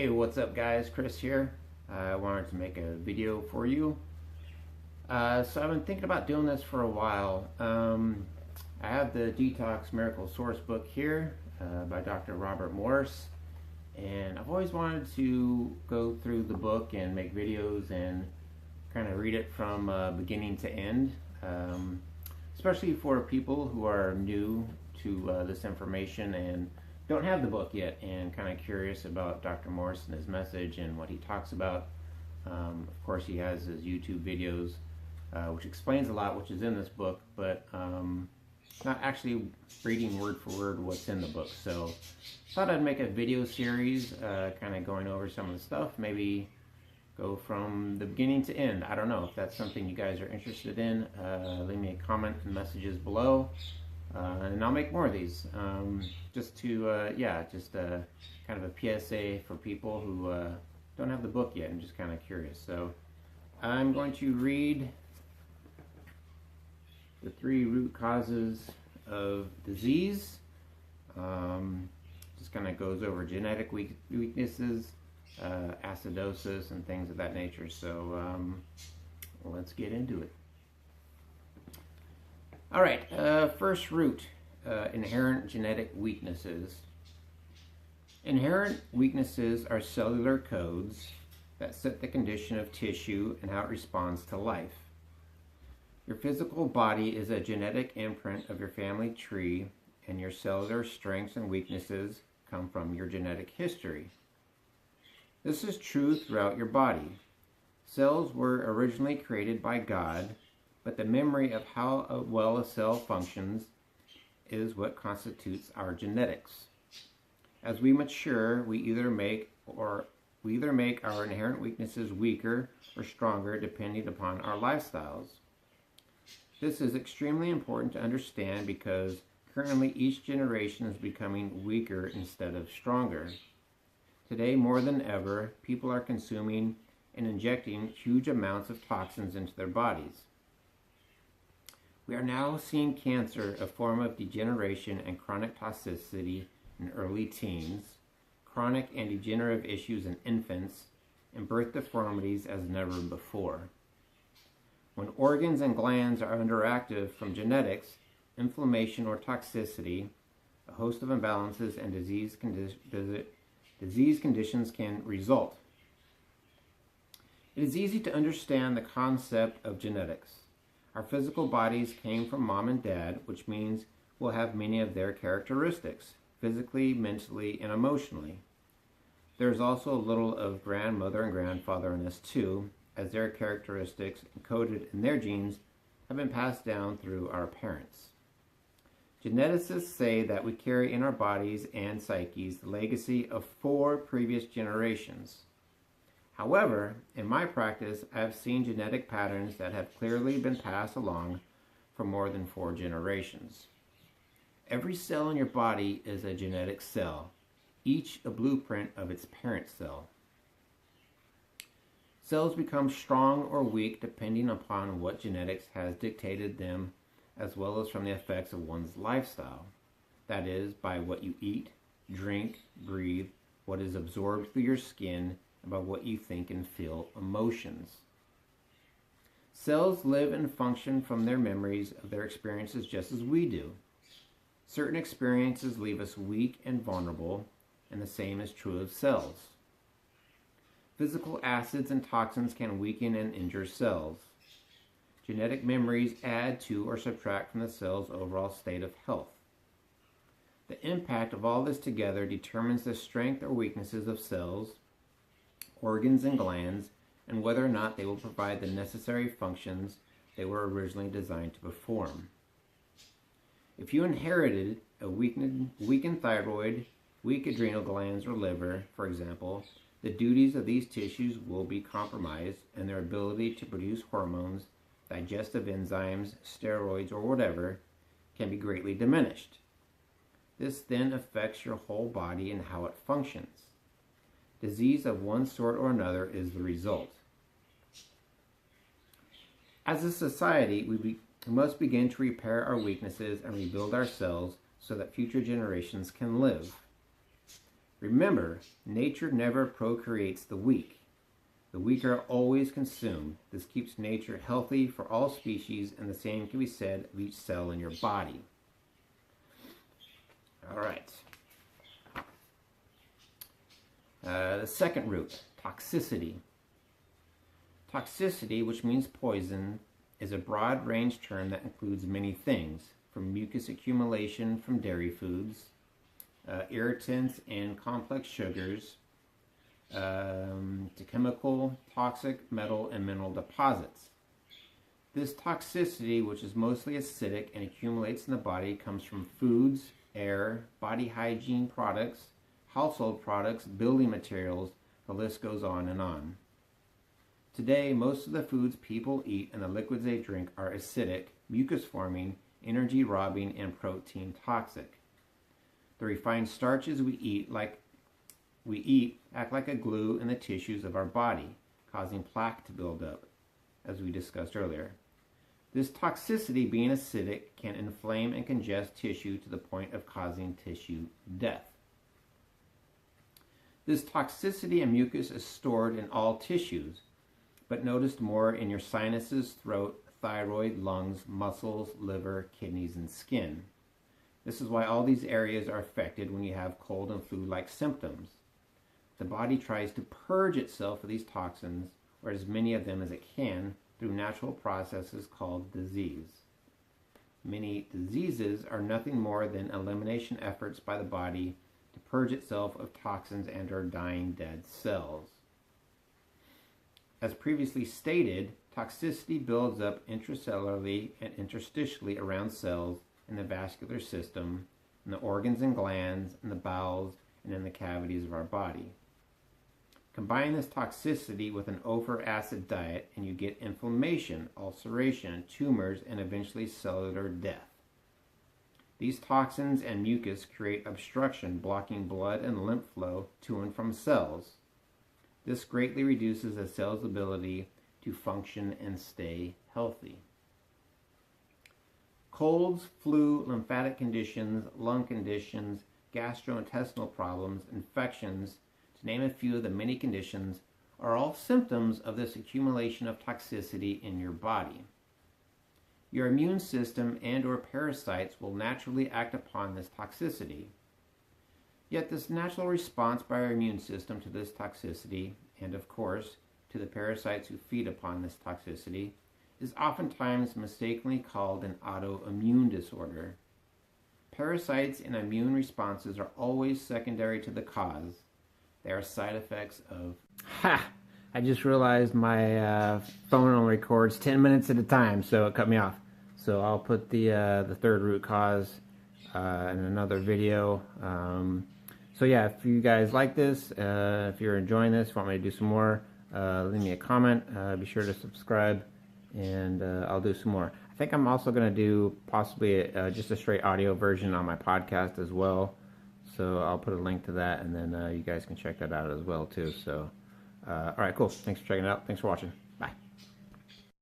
Hey, what's up guys? Chris here. I wanted to make a video for you. So I've been thinking about doing this for a while. I have the Detox Miracle Source Book here by Dr.Morse, and I've always wanted to go through the book and make videos and kind of read it from beginning to end, especially for people who are new to this information and don't have the book yet and kind of curious about Dr. Morse and his message and what he talks about. Of course, he has his YouTube videos, which explains a lot, which is in this book, but not actually reading word for word what's in the book. So I thought I'd make a video series kind of going over some of the stuff, maybe go from the beginning to end. I don't know if that's something you guys are interested in. Leave me a comment and messages below. And I'll make more of these, just to, kind of a PSA for people who don't have the book yet and just kind of curious. So I'm going to read the 3 root causes of disease. Just kind of goes over genetic weaknesses, acidosis, and things of that nature. So let's get into it. All right, first root, inherent genetic weaknesses. Inherent weaknesses are cellular codes that set the condition of tissue and how it responds to life. Your physical body is a genetic imprint of your family tree, and your cellular strengths and weaknesses come from your genetic history. This is true throughout your body. Cells were originally created by God, but the memory of how well a cell functions is what constitutes our genetics. As we mature, we either make our inherent weaknesses weaker or stronger depending upon our lifestyles. This is extremely important to understand because currently each generation is becoming weaker instead of stronger. Today, more than ever, people are consuming and injecting huge amounts of toxins into their bodies. We are now seeing cancer, a form of degeneration and chronic toxicity in early teens, chronic and degenerative issues in infants, and birth deformities as never before. When organs and glands are underactive from genetics, inflammation or toxicity, a host of imbalances and disease conditions can result. It is easy to understand the concept of genetics. Our physical bodies came from mom and dad, which means we'll have many of their characteristics, physically, mentally, and emotionally. There's also a little of grandmother and grandfather in us too, as their characteristics encoded in their genes have been passed down through our parents. Geneticists say that we carry in our bodies and psyches the legacy of 4 previous generations. However, in my practice, I have seen genetic patterns that have clearly been passed along for more than 4 generations. Every cell in your body is a genetic cell, each a blueprint of its parent cell. Cells become strong or weak depending upon what genetics has dictated them, as well as from the effects of one's lifestyle. That is, by what you eat, drink, breathe, what is absorbed through your skin, about what you think and feel emotions. Cells live and function from their memories of their experiences just as we do. Certain experiences leave us weak and vulnerable, and the same is true of cells. Physical acids and toxins can weaken and injure cells. Genetic memories add to or subtract from the cell's overall state of health. The impact of all this together determines the strength or weaknesses of cells, organs, and glands, and whether or not they will provide the necessary functions they were originally designed to perform. If you inherited a weakened thyroid, weak adrenal glands, or liver, for example, the duties of these tissues will be compromised, and their ability to produce hormones, digestive enzymes, steroids, or whatever can be greatly diminished. This then affects your whole body and how it functions. Disease of one sort or another is the result. As a society, we must begin to repair our weaknesses and rebuild ourselves so that future generations can live. Remember, nature never procreates the weak. The weak are always consumed. This keeps nature healthy for all species, and the same can be said of each cell in your body. All right. The second root, toxicity. Toxicity, which means poison, is a broad-range term that includes many things, from mucus accumulation from dairy foods, irritants and complex sugars, to chemical, toxic, metal, and mineral deposits. This toxicity, which is mostly acidic and accumulates in the body, comes from foods, air, body hygiene products, household products, building materials, the list goes on and on. Today, most of the foods people eat and the liquids they drink are acidic, mucus-forming, energy-robbing, and protein toxic. The refined starches we eat act like a glue in the tissues of our body, causing plaque to build up, as we discussed earlier. This toxicity, being acidic, can inflame and congest tissue to the point of causing tissue death. This toxicity and mucus is stored in all tissues, but noticed more in your sinuses, throat, thyroid, lungs, muscles, liver, kidneys, and skin. This is why all these areas are affected when you have cold and flu-like symptoms. The body tries to purge itself of these toxins, or as many of them as it can, through natural processes called disease. Many diseases are nothing more than elimination efforts by the body to purge itself of toxins and or dying dead cells. As previously stated, toxicity builds up intracellularly and interstitially around cells in the vascular system, in the organs and glands, in the bowels, and in the cavities of our body. Combine this toxicity with an over-acid diet and you get inflammation, ulceration, tumors, and eventually cellular death. These toxins and mucus create obstruction, blocking blood and lymph flow to and from cells. This greatly reduces a cell's ability to function and stay healthy. Colds, flu, lymphatic conditions, lung conditions, gastrointestinal problems, infections, to name a few of the many conditions, are all symptoms of this accumulation of toxicity in your body. Your immune system and or parasites will naturally act upon this toxicity. Yet this natural response by our immune system to this toxicity, and of course to the parasites who feed upon this toxicity, is oftentimes mistakenly called an autoimmune disorder. Parasites and immune responses are always secondary to the cause. They are side effects of... I just realized my phone only records 10 minutes at a time, so it cut me off. So I'll put the third root cause in another video. So yeah, if you guys like this, if you're enjoying this, want me to do some more, leave me a comment. Be sure to subscribe, and I'll do some more. I think I'm also going to do possibly just a straight audio version on my podcast as well. So I'll put a link to that, and then you guys can check that out as well too. So, all right, cool. Thanks for checking it out. Thanks for watching.